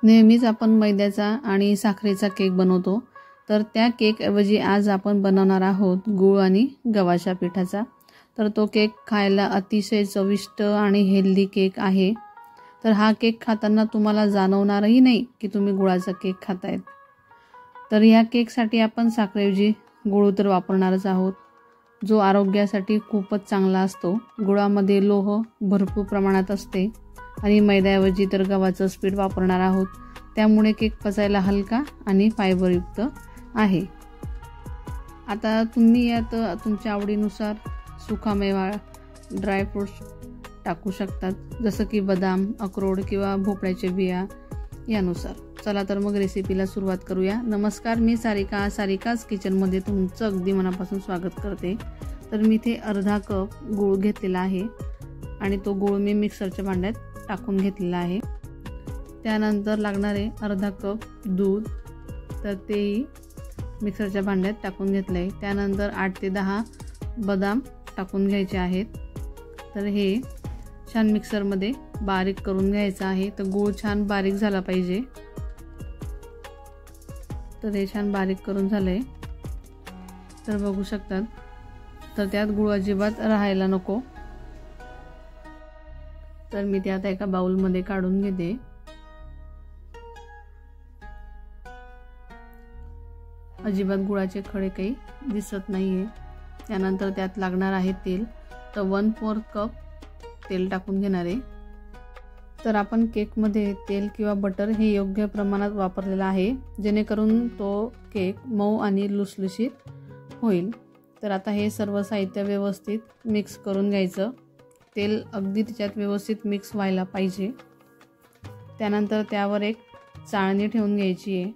नेहमीच आपण मैद्याचा आणि साखरेचा केक बनवतो, तर त्या केकऐवजी आज आपण बनवणार आहोत गूळ आणि गव्हाच्या पिठाचा। तर तो केक खायला अतिशय चविष्ट आणि हेल्दी केक आहे। तर हा केक खाताना तुम्हाला जाणवणारही नाही की तुम्ही गुळाचा केक खातायत। तर या केकसाठी आपण साखरेऐवजी गूळ तर वापरणारच आहोत, जो आरोग्यासाठी खूपच चांगला असतो। गुळामध्ये लोह भरपूर प्रमाणात असते आणि मैद्याऐवजी तर गव्हाचं पीठ वापरणार आहोत, त्यामुळे केक पचायला हलका आणि फायबरयुक्त आहे। आता तुम्ही यात तुमच्या आवडीनुसार सुकामेवा ड्राय फ्रूट्स टाकू शकतात, जसं की बदाम, अक्रोड किंवा भोपळ्याचे बिया यानुसार। चला तर मग रेसिपीला सुरुवात करूया। नमस्कार, मी सारिकाज किचनमध्ये तुमचं अगदी मनापासून स्वागत करते। तर मी इथे अर्धा कप गूळ घेतलेला आहे आणि तो गूळ मी मिक्सरच्या भांड्यात टाकून घेतलेला आहे। त्यानंतर लागणारे अर्धा कप दूध, तर तेही मिक्सरच्या भांड्यात टाकून घेतले आहे। त्यानंतर 8 ते 10 बदाम टाकून घ्यायचे आहेत। तर हे छान मिक्सरमध्ये बारीक करून घ्यायचं आहे। तर गूळ छान बारीक झाला पाहिजे। तर हे छान बारीक करून झालंय, तर बघू शकतात। तर त्यात गूळ अजिबात राहायला नको। तर मी ते आता एका बाउलमध्ये काढून घेते। अजिबात गुळाचे खडे काही दिसत नाहीये। त्यानंतर त्यात लागणार आहे तेल, तर 1/4 कप तेल टाकून घेणार आहे। तर आपण केकमध्ये तेल किंवा बटर हे योग्य प्रमाणात वापरलेलं आहे, जेणेकरून तो केक मऊ आणि लुसलुशीत होईल। तर आता हे सर्व साहित्य व्यवस्थित मिक्स करून घ्यायचं। तेल अगदी त्याच्यात व्यवस्थित मिक्स व्हायला पाहिजे। त्यानंतर त्यावर एक चाळणी ठेवून घ्यायची आहे।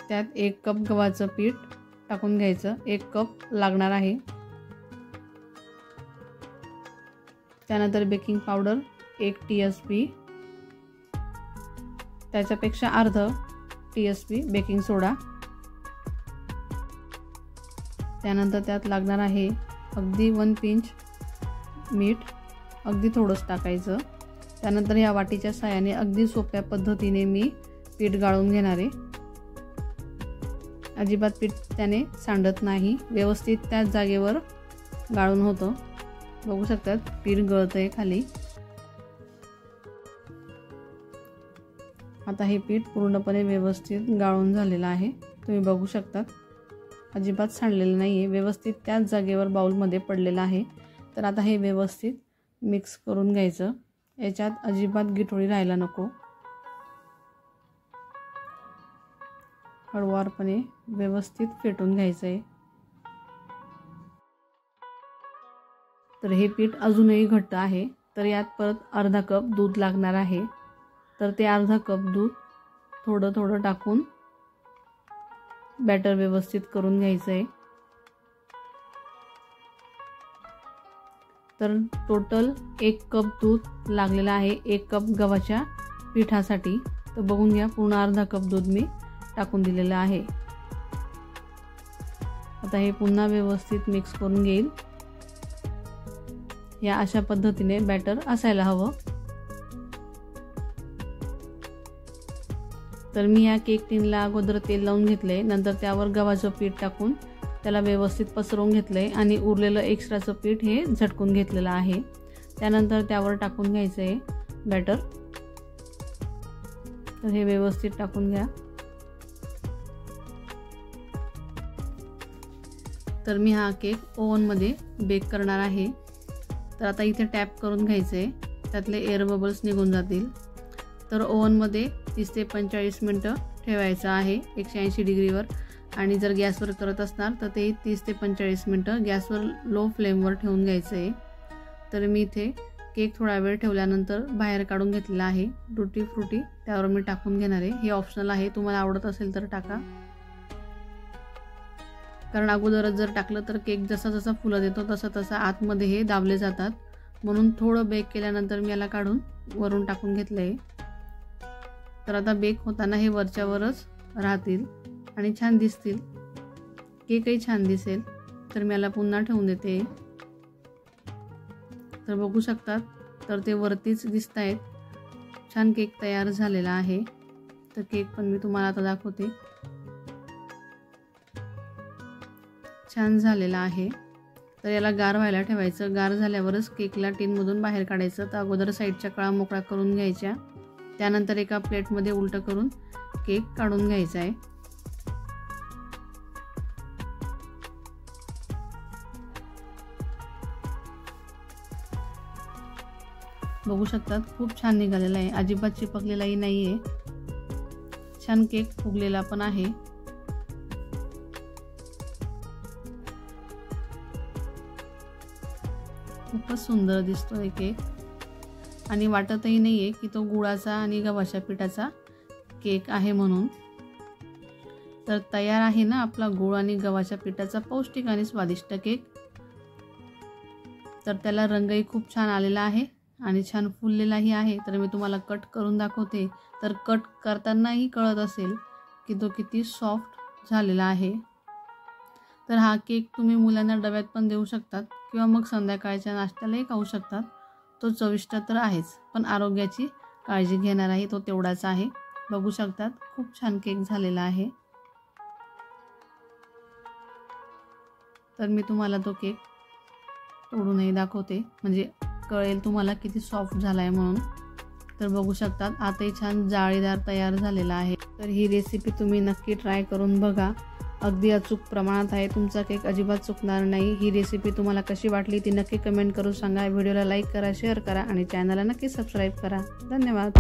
त्यात 1 कप गव्हाचं पीठ टाकून घ्यायचं, 1 कप लागणार आहे। त्यानंतर बेकिंग पावडर 1 टीस्पून, त्याच्यापेक्षा अर्धा टीस्पून बेकिंग सोडा। त्यानंतर त्यात लागणार आहे अगदी 1 पिंच मीठ, अगदी थोडंच टाकायचं। त्यानंतर या वाटीच्या साहाय्याने अगदी सोप्या पद्धतीने मी पीठ गाळून घेणार आहे। अजिबात पीठ त्याने सांडत नाही, व्यवस्थित त्याच जागेवर गाळून होतं। बघू शकतात पीठ गळतंय खाली। आता हे पीठ पूर्णपणे व्यवस्थित गाळून झालेलं आहे, तुम्ही बघू शकतात। अजिबात सांडलेलं नाहीये, व्यवस्थित त्याच जागेवर बाउलमध्ये पडलेलं आहे। तर आता हे व्यवस्थित मिक्स करून घ्यायचं। याच्यात अजिबात गिठोळी राहायला नको। हळूवारपणे व्यवस्थित फेटून घ्यायचं आहे। तर हे पीठ अजूनही घट्ट आहे, तर यात परत अर्धा कप दूध लागणार आहे। तर ते अर्धा कप दूध थोडं थोडं टाकून बॅटर व्यवस्थित करून घ्यायचं आहे। तर टोटल 1 कप दूध लागलेलं आहे 1 कप गव्हाच्या पिठासाठी। तर बघून घ्या, पूर्ण अर्धा कप दूध मी टाकून दिलेलं आहे। आता हे पुन्हा व्यवस्थित मिक्स करून घेईल। या अशा पद्धतीने बॅटर असायला हवं। तर मी या केक टिनला अगोदर तेल लावून घेतले, नंतर त्यावर गव्हाचं पीठ टाकून त्याला व्यवस्थित पसरवून घेतले आणि उरलेलं एक्स्ट्राचं पीठ हे झटकून घेतलेलं आहे। त्यानंतर त्यावर टाकून घ्यायचं आहे बॅटर। तर हे व्यवस्थित टाकून घ्या। तर मी हा केक ओव्हनमध्ये बेक करणार आहे। तर आता इथे टॅप करून घ्यायचे, त्यातले एअर बबल्स निघून जातील। तर ओव्हनमध्ये 30 ते 45 मिनटं ठेवायचं आहे 180 डिग्रीवर, आणि जर गॅसवर करत असणार तर ते 30 ते 45 मिनटं गॅसवर लो फ्लेमवर ठेवून घ्यायचं आहे। तर मी इथे केक थोडा वेळ ठेवल्यानंतर बाहेर काढून घेतलेला आहे। टुटी फ्रुटी त्यावर मी टाकून घेणार आहे। हे ऑप्शनल आहे, तुम्हाला आवडत असेल तर टाका, कारण अगोदरच जर टाकलं तर केक जसा जसा फुलत येतो तसा तसा आतमध्ये हे दाबले जातात, म्हणून थोडं बेक केल्यानंतर मी याला काढून वरून टाकून घेतलं आहे। तर आता बेक होताना हे वरच्यावरच राहतील आणि छान दिसतील, केकही छान दिसेल। तर मी याला पुन्हा ठेवून देते। तर बघू शकतात, तर ते वरतीच दिसत आहेत, छान केक तयार झालेला आहे। तर केक पण मी तुम्हाला आता दाखवते। छान झालेला आहे। तर याला गार व्हायला ठेवायचं। गार झाल्यावरच केकला टिनमधून बाहेर काढायचं। तर अगोदर साईडच्या कळा मोकळा करून घ्यायच्या, त्यानंतर एका प्लेटमध्ये उलटं करून केक काढून घ्यायचा आहे। बघू शकतात खूप छान निघालेला आहे, अजिबात चिपकलेलाही नाहीये। छान केक फुगलेला पण आहे। खूपच सुंदर दिसतोय केक आणि वाटतही नाहीये की तो गुळाचा आणि गव्हाच्या पिठाचा केक आहे म्हणून। तर तयार आहे ना आपला गुळ आणि गव्हाच्या पिठाचा पौष्टिक आणि स्वादिष्ट केक। तर त्याला रंगही खूप छान आलेला आहे आणि छान फुललेलाही आहे। तर मी तुम्हाला कट करून दाखवते। तर कट करतानाही कळत असेल की तो किती सॉफ्ट झालेला आहे। तर हा केक तुम्ही मुलांना डब्यात पण देऊ शकतात किंवा मग संध्याकाळच्या नाश्त्यालाही खाऊ शकतात। तो चविष्ट तर आहेच, पण आरोग्याची काळजी घेणाराही तो तेवढाच आहे। बघू शकतात खूप छान केक झालेला आहे। तर मी तुम्हाला तो केक तोडूनही दाखवते, म्हणजे कळेल तुम्हाला किती सॉफ्ट झाला आहे म्हणून। तर बघू शकतात आताही छान जाळीदार तयार झालेला आहे। तर ही रेसिपी तुम्ही नक्की ट्राय करून बघा। अगदी अचूक प्रमाणात आहे, तुमचा केक अजिबात चुकणार नाही। ही रेसिपी तुम्हाला कशी वाटली ती नक्की कमेंट करून सांगा। व्हिडिओला लाईक करा, शेअर करा आणि चॅनलला नक्की सबस्क्राईब करा। धन्यवाद।